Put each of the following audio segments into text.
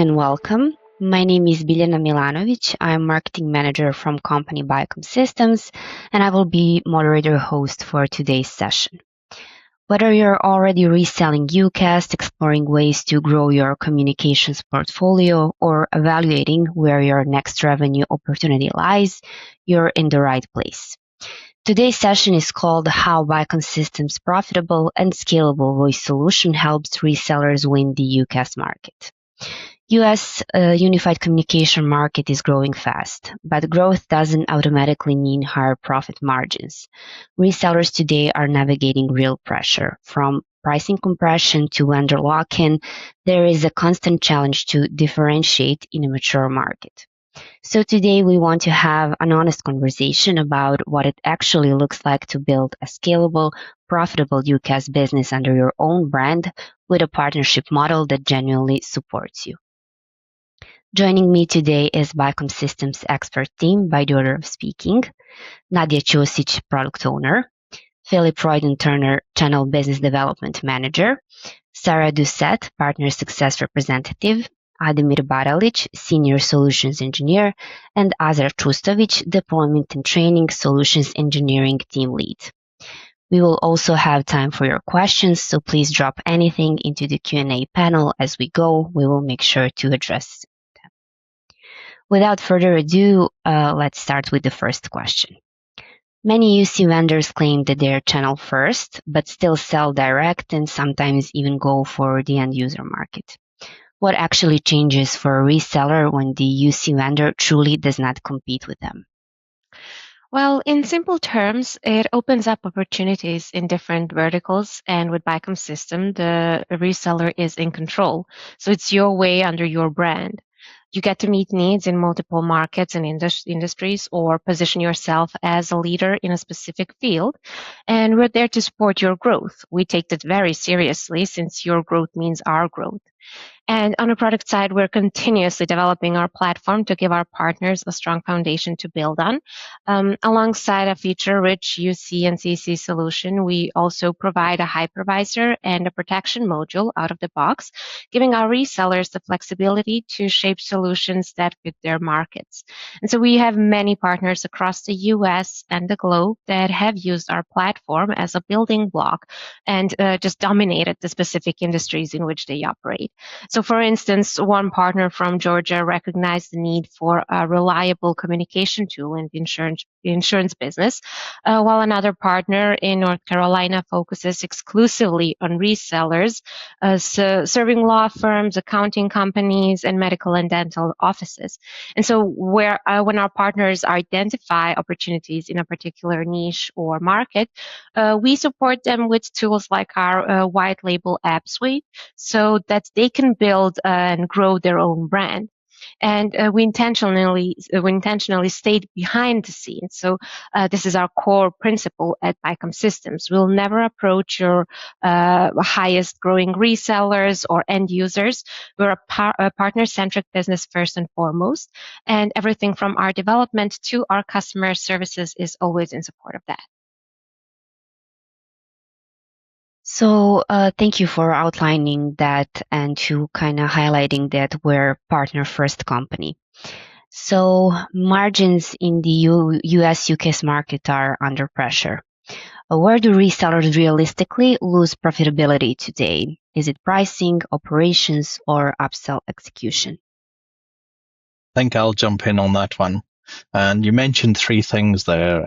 and welcome. My name is Biljana Milanovic. I'm marketing manager from company Bicom Systems, and I will be moderator host for today's session. Whether you're already reselling UCaaS, exploring ways to grow your communications portfolio, or evaluating where your next revenue opportunity lies, you're in the right place. Today's session is called How Bicom Systems' Profitable and Scalable Voice Solution Helps Resellers Win the UCaaS Market. US unified communication market is growing fast, but growth doesn't automatically mean higher profit margins. Resellers today are navigating real pressure. From pricing compression to vendor lock-in, there is a constant challenge to differentiate in a mature market. So today we want to have an honest conversation about what it actually looks like to build a scalable, profitable UCaaS business under your own brand with a partnership model that genuinely supports you. Joining me today is Bicom Systems expert team by the order of speaking, Nadia Chosic, product owner, Philip Freudenturner, channel business development manager, Sarah Doucette, partner success representative, Ademir Baralic, senior solutions engineer, and Azar Trustovic, deployment and training solutions engineering team lead. We will also have time for your questions, so please drop anything into the Q&A panel as we go. We will make sure to address. Without further ado, let's start with the first question. Many UC vendors claim that they're channel first, but still sell direct and sometimes even go for the end user market. What actually changes for a reseller when the UC vendor truly does not compete with them? Well, in simple terms, it opens up opportunities in different verticals, and with Bicom System, the reseller is in control. So it's your way under your brand. You get to meet needs in multiple markets and industries, or position yourself as a leader in a specific field. And we're there to support your growth. We take that very seriously, since your growth means our growth. And on the product side, we're continuously developing our platform to give our partners a strong foundation to build on. Alongside a feature-rich UC and CC solution, we also provide a hypervisor and a protection module out of the box, giving our resellers the flexibility to shape solutions that fit their markets. And so we have many partners across the US and the globe that have used our platform as a building block and just dominated the specific industries in which they operate. So for instance, one partner from Georgia recognized the need for a reliable communication tool in the insurance business, while another partner in North Carolina focuses exclusively on resellers, serving law firms, accounting companies, and medical and dental offices. And so when our partners identify opportunities in a particular niche or market, we support them with tools like our white label app suite so that they can build and grow their own brand. And we intentionally stayed behind the scenes. So this is our core principle at Bicom Systems. We'll never approach your highest growing resellers or end users. We're a partner-centric business first and foremost. And everything from our development to our customer services is always in support of that. So thank you for outlining that and to kind of highlighting that we're partner first company. So margins in the US UCaaS market are under pressure. Where do resellers realistically lose profitability today? Is it pricing, operations, or upsell execution? I think I'll jump in on that one. And you mentioned three things there,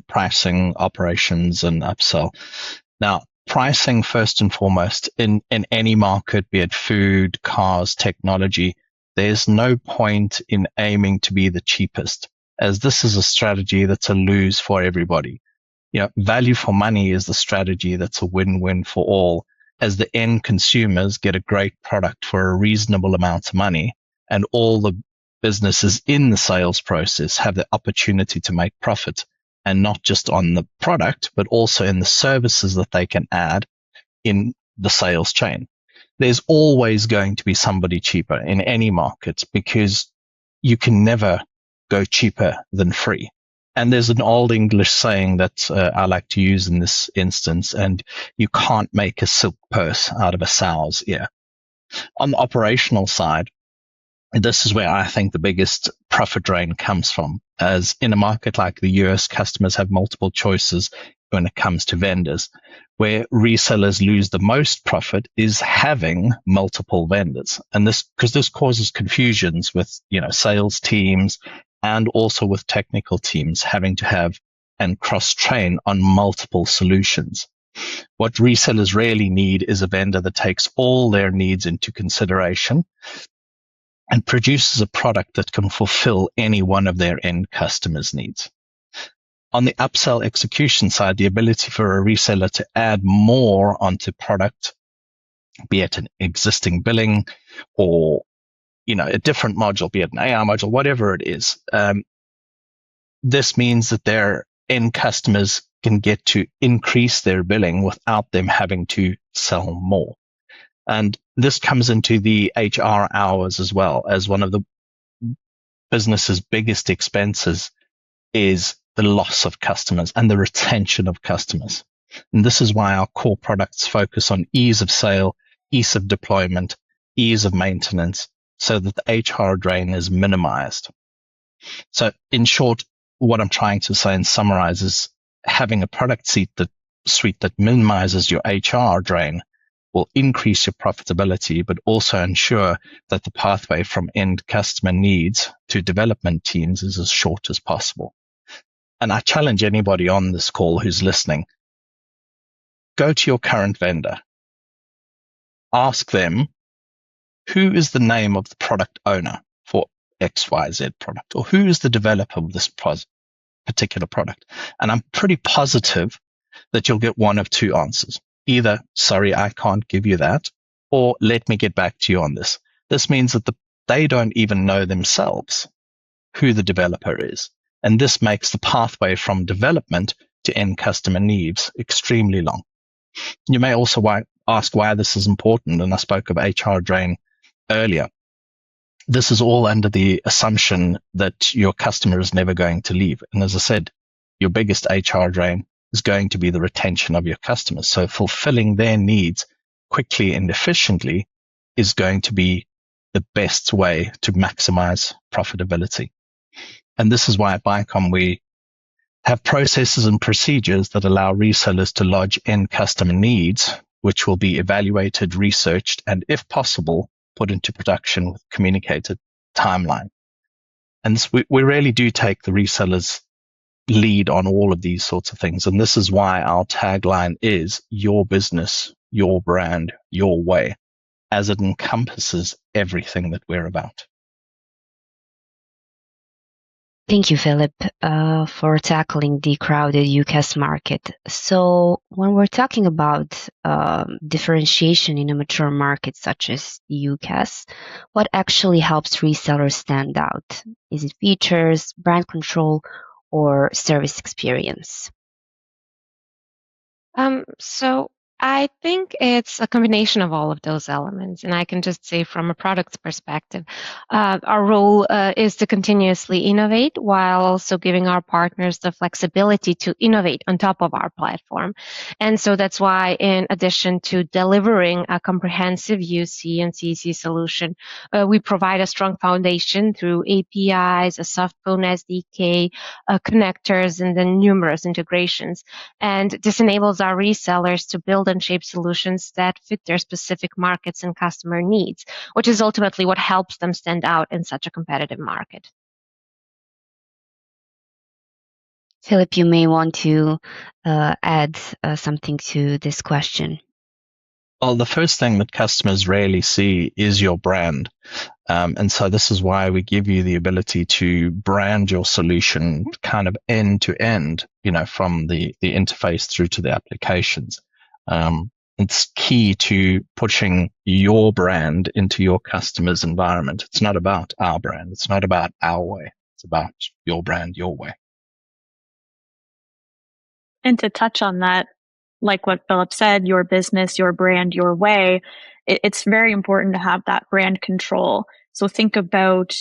pricing, operations, and upsell. Now, pricing first and foremost in any market, be it food, cars, technology, there's no point in aiming to be the cheapest, as this is a strategy that's a lose for everybody. Value for money is the strategy that's a win-win for all, as the end consumers get a great product for a reasonable amount of money, and all the businesses in the sales process have the opportunity to make profit. And not just on the product, but also in the services that they can add in the sales chain. There's always going to be somebody cheaper in any market because you can never go cheaper than free. And there's an old English saying that I like to use in this instance, and you can't make a silk purse out of a sow's ear. On the operational side, This is where I think the biggest profit drain comes from, as in a market like the US, customers have multiple choices when it comes to vendors. Where resellers lose the most profit is having multiple vendors. And because this causes confusions with, sales teams and also with technical teams having to have and cross-train on multiple solutions. What resellers really need is a vendor that takes all their needs into consideration and produces a product that can fulfill any one of their end customers' needs. On the upsell execution side, the ability for a reseller to add more onto product, be it an existing billing or a different module, be it an AI module, whatever it is. This means that their end customers can get to increase their billing without them having to sell more. And this comes into the HR hours as well, as one of the business's biggest expenses is the loss of customers and the retention of customers. And this is why our core products focus on ease of sale, ease of deployment, ease of maintenance, so that the HR drain is minimized. So in short, what I'm trying to say and summarize is having a product suite that minimizes your HR drain will increase your profitability, but also ensure that the pathway from end customer needs to development teams is as short as possible. And I challenge anybody on this call who's listening, go to your current vendor, ask them, who is the name of the product owner for XYZ product, or who is the developer of this particular product? And I'm pretty positive that you'll get one of two answers. Either, sorry, I can't give you that, or let me get back to you on this. This means that they don't even know themselves who the developer is. And this makes the pathway from development to end customer needs extremely long. You may also ask why this is important, and I spoke of HR drain earlier. This is all under the assumption that your customer is never going to leave. And as I said, your biggest HR drain is going to be the retention of your customers. So fulfilling their needs quickly and efficiently is going to be the best way to maximize profitability. And this is why at Bicom we have processes and procedures that allow resellers to lodge end customer needs, which will be evaluated, researched, and if possible, put into production with communicated timeline. And we really do take the resellers lead on all of these sorts of things. And this is why our tagline is your business, your brand, your way, as it encompasses everything that we're about. Thank you, Philip, for tackling the crowded UCaaS market. So when we're talking about differentiation in a mature market such as the UCaaS, what actually helps resellers stand out? Is it features, brand control, or service experience? So I think it's a combination of all of those elements. And I can just say from a product's perspective, our role is to continuously innovate while also giving our partners the flexibility to innovate on top of our platform. And so that's why, in addition to delivering a comprehensive UC and CC solution, we provide a strong foundation through APIs, a softphone SDK, connectors, and then numerous integrations. And this enables our resellers to build and shape solutions that fit their specific markets and customer needs, which is ultimately what helps them stand out in such a competitive market. Philip, you may want to add something to this question. Well, the first thing that customers rarely see is your brand. And so this is why we give you the ability to brand your solution kind of end to end, from the interface through to the applications. It's key to pushing your brand into your customer's environment. It's not about our brand. It's not about our way. It's about your brand, your way. And to touch on that, like what Philip said, your business, your brand, your way, it's very important to have that brand control. So think about,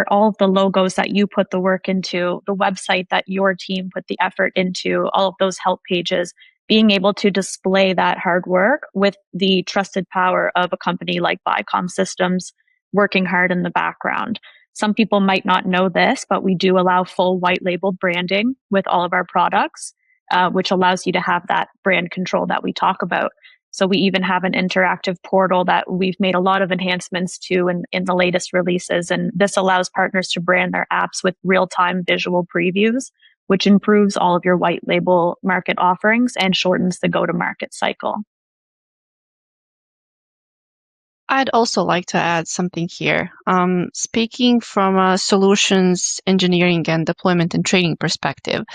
all of the logos that you put the work into, the website that your team put the effort into, all of those help pages being able to display that hard work with the trusted power of a company like Bicom Systems working hard in the background. Some people might not know this, but we do allow full white label branding with all of our products, which allows you to have that brand control that we talk about. So we even have an interactive portal that we've made a lot of enhancements to in the latest releases. And this allows partners to brand their apps with real-time visual previews, which improves all of your white label market offerings and shortens the go-to-market cycle. I'd also like to add something here. Speaking from a solutions engineering and deployment and training perspective,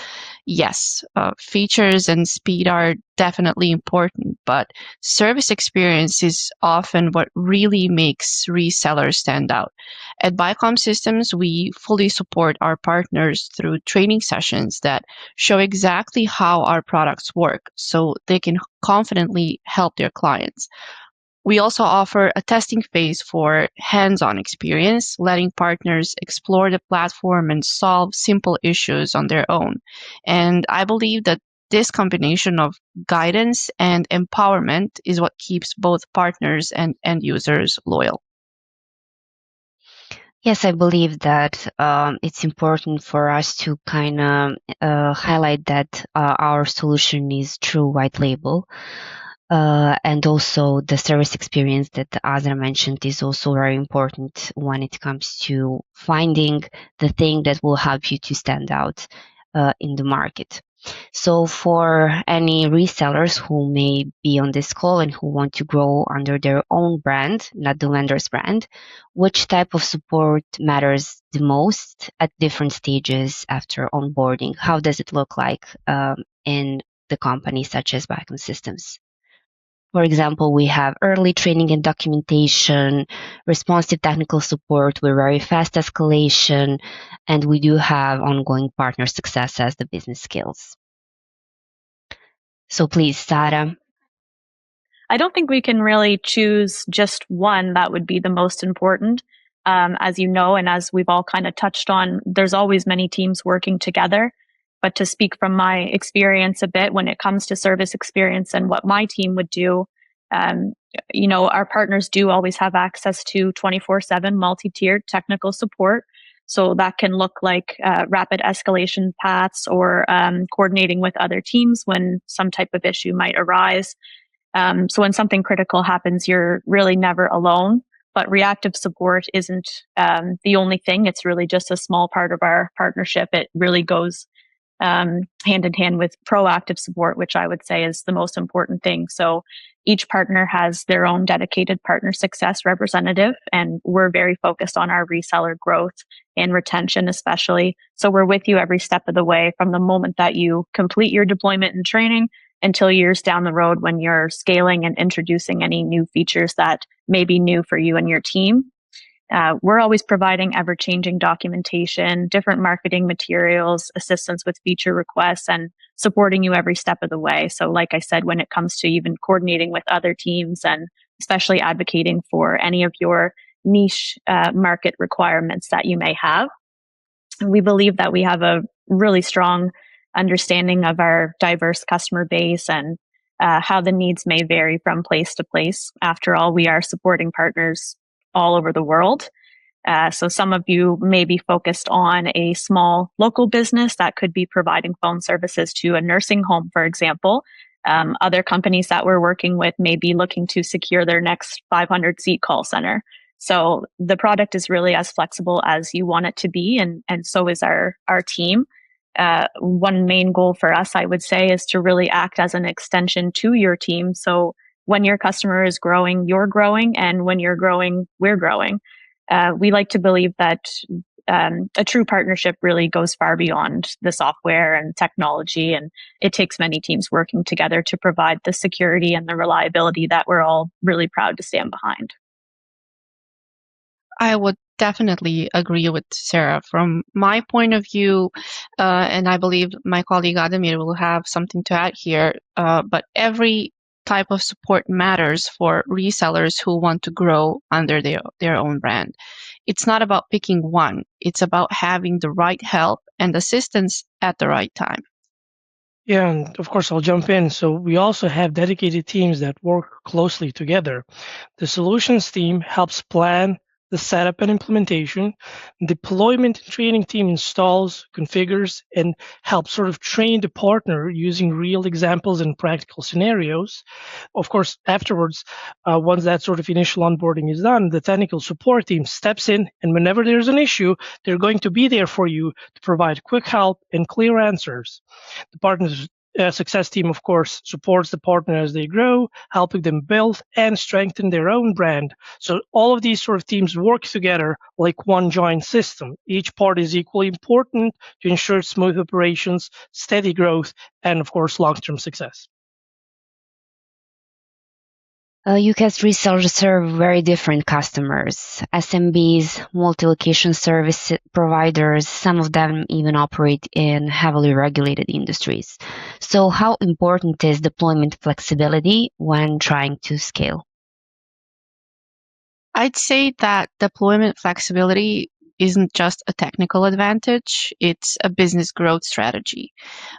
yes, features and speed are definitely important, but service experience is often what really makes resellers stand out. At Bicom Systems, we fully support our partners through training sessions that show exactly how our products work so they can confidently help their clients. We also offer a testing phase for hands-on experience, letting partners explore the platform and solve simple issues on their own. And I believe that this combination of guidance and empowerment is what keeps both partners and end users loyal. Yes, I believe that it's important for us to kind of highlight that our solution is true white label. And also the service experience that Azra mentioned is also very important when it comes to finding the thing that will help you to stand out in the market. So for any resellers who may be on this call and who want to grow under their own brand, not the vendor's brand, which type of support matters the most at different stages after onboarding? How does it look like in the company such as Bicom Systems? For example, we have early training and documentation, responsive technical support with very fast escalation, and we do have ongoing partner success as the business scales. So please, Sarah. I don't think we can really choose just one that would be the most important. As you know, and as we've all kind of touched on, there's always many teams working together. But to speak from my experience a bit when it comes to service experience and what my team would do, our partners do always have access to 24/7 multi-tiered technical support. So that can look like rapid escalation paths or coordinating with other teams when some type of issue might arise. So when something critical happens, you're really never alone. But reactive support isn't the only thing. It's really just a small part of our partnership. It really goes hand in hand with proactive support, which I would say is the most important thing. So each partner has their own dedicated partner success representative, and we're very focused on our reseller growth and retention, especially. So we're with you every step of the way from the moment that you complete your deployment and training until years down the road when you're scaling and introducing any new features that may be new for you and your team. We're always providing ever-changing documentation, different marketing materials, assistance with feature requests, and supporting you every step of the way. So like I said, when it comes to even coordinating with other teams and especially advocating for any of your niche market requirements that you may have, we believe that we have a really strong understanding of our diverse customer base and how the needs may vary from place to place. After all, we are supporting partners all over the world. So some of you may be focused on a small local business that could be providing phone services to a nursing home, for example. Other companies that we're working with may be looking to secure their next 500-seat call center. So the product is really as flexible as you want it to be, and so is our team. One main goal for us, I would say, is to really act as an extension to your team. So when your customer is growing, you're growing, and when you're growing, we're growing. We like to believe that a true partnership really goes far beyond the software and technology, and it takes many teams working together to provide the security and the reliability that we're all really proud to stand behind. I would definitely agree with Sarah. From my point of view, and I believe my colleague Adamir will have something to add here, but every type of support matters for resellers who want to grow under their own brand. It's not about picking one. It's about having the right help and assistance at the right time. Yeah, and of course I'll jump in. So we also have dedicated teams that work closely together. The solutions team helps plan the setup and implementation. Deployment and training team installs, configures, and helps sort of train the partner using real examples and practical scenarios. Of course, afterwards, once that sort of initial onboarding is done, the technical support team steps in, and whenever there's an issue, they're going to be there for you to provide quick help and clear answers. The partner's success team, of course, supports the partner as they grow, helping them build and strengthen their own brand. So all of these sort of teams work together like one joint system. Each part is equally important to ensure smooth operations, steady growth, and of course, long-term success. UCaaS resellers serve very different customers, SMBs, multi-location service providers, some of them even operate in heavily regulated industries. So how important is deployment flexibility when trying to scale? I'd say that deployment flexibility isn't just a technical advantage, it's a business growth strategy.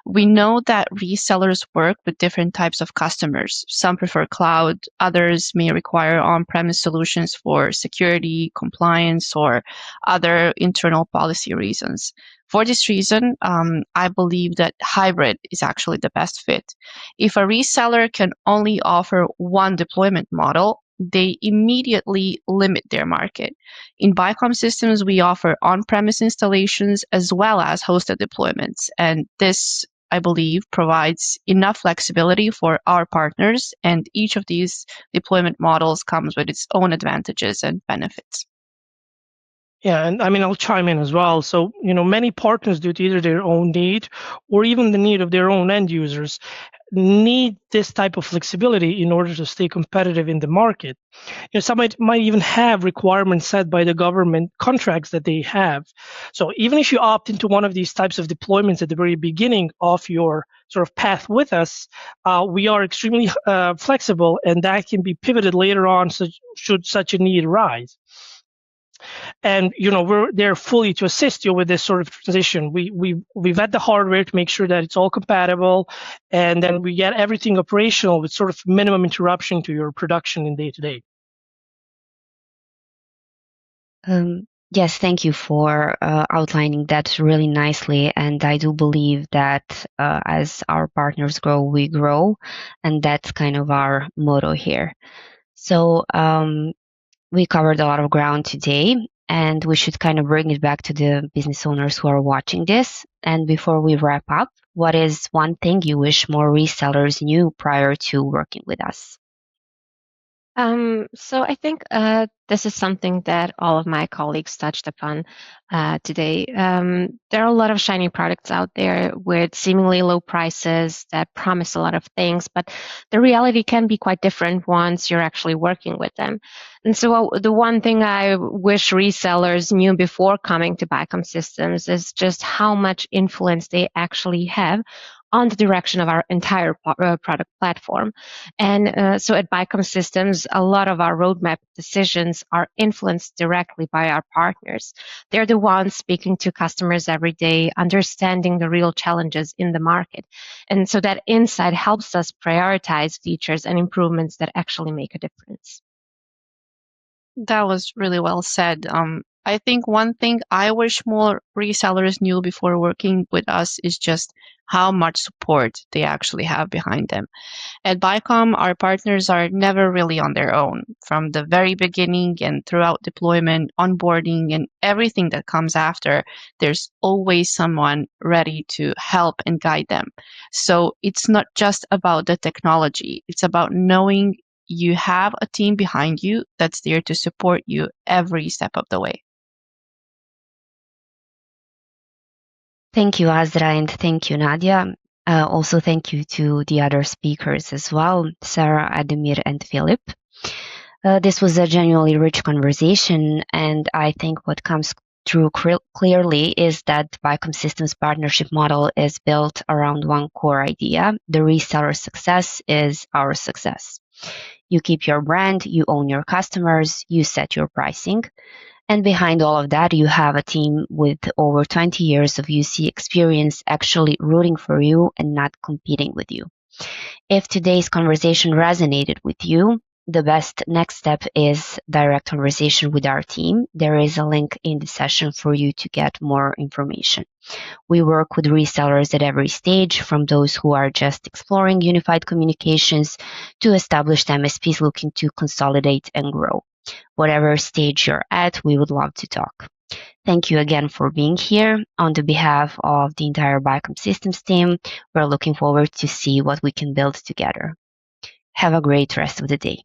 We know that resellers work with different types of customers. Some prefer cloud, others may require on-premise solutions for security, compliance, or other internal policy reasons. For this reason, I believe that hybrid is actually the best fit. If a reseller can only offer one deployment model, they immediately limit their market. In Bicom Systems, we offer on-premise installations as well as hosted deployments, and this, I believe, provides enough flexibility for our partners, and each of these deployment models comes with its own advantages and benefits. Yeah, and I mean, I'll chime in as well. So, many partners, due to either their own need or even the need of their own end users, need this type of flexibility in order to stay competitive in the market. Some might even have requirements set by the government contracts that they have. So even if you opt into one of these types of deployments at the very beginning of your sort of path with us, we are extremely flexible, and that can be pivoted later on should such a need arise. And we're there fully to assist you with this sort of transition. We vet the hardware to make sure that it's all compatible, and then we get everything operational with sort of minimum interruption to your production in day to day. Yes, thank you for outlining that really nicely. And I do believe that as our partners grow, we grow. And that's kind of our motto here. So we covered a lot of ground today, and we should kind of bring it back to the business owners who are watching this. And before we wrap up, what is one thing you wish more resellers knew prior to working with us? So I think this is something that all of my colleagues touched upon today. There are a lot of shiny products out there with seemingly low prices that promise a lot of things, but the reality can be quite different once you're actually working with them. And so the one thing I wish resellers knew before coming to Bicom Systems is just how much influence they actually have on the direction of our entire product platform. And so at Bicom Systems, a lot of our roadmap decisions are influenced directly by our partners. They're the ones speaking to customers every day, understanding the real challenges in the market. And so that insight helps us prioritize features and improvements that actually make a difference. That was really well said. I think one thing I wish more resellers knew before working with us is just how much support they actually have behind them. At Bicom, our partners are never really on their own. From the very beginning and throughout deployment, onboarding, and everything that comes after, there's always someone ready to help and guide them. So it's not just about the technology, it's about knowing you have a team behind you that's there to support you every step of the way. Thank you, Azra, and thank you, Nadia. Also, thank you to the other speakers as well, Sarah, Ademir, and Philip. This was a genuinely rich conversation, and I think what comes through clearly is that Bicom Systems partnership model is built around one core idea. The reseller success is our success. You keep your brand, you own your customers, you set your pricing. And behind all of that, you have a team with over 20 years of UC experience actually rooting for you and not competing with you. If today's conversation resonated with you, the best next step is direct conversation with our team. There is a link in the session for you to get more information. We work with resellers at every stage, from those who are just exploring unified communications to established MSPs looking to consolidate and grow. Whatever stage you're at, we would love to talk. Thank you again for being here. On the behalf of the entire Bicom Systems team, we're looking forward to see what we can build together. Have a great rest of the day.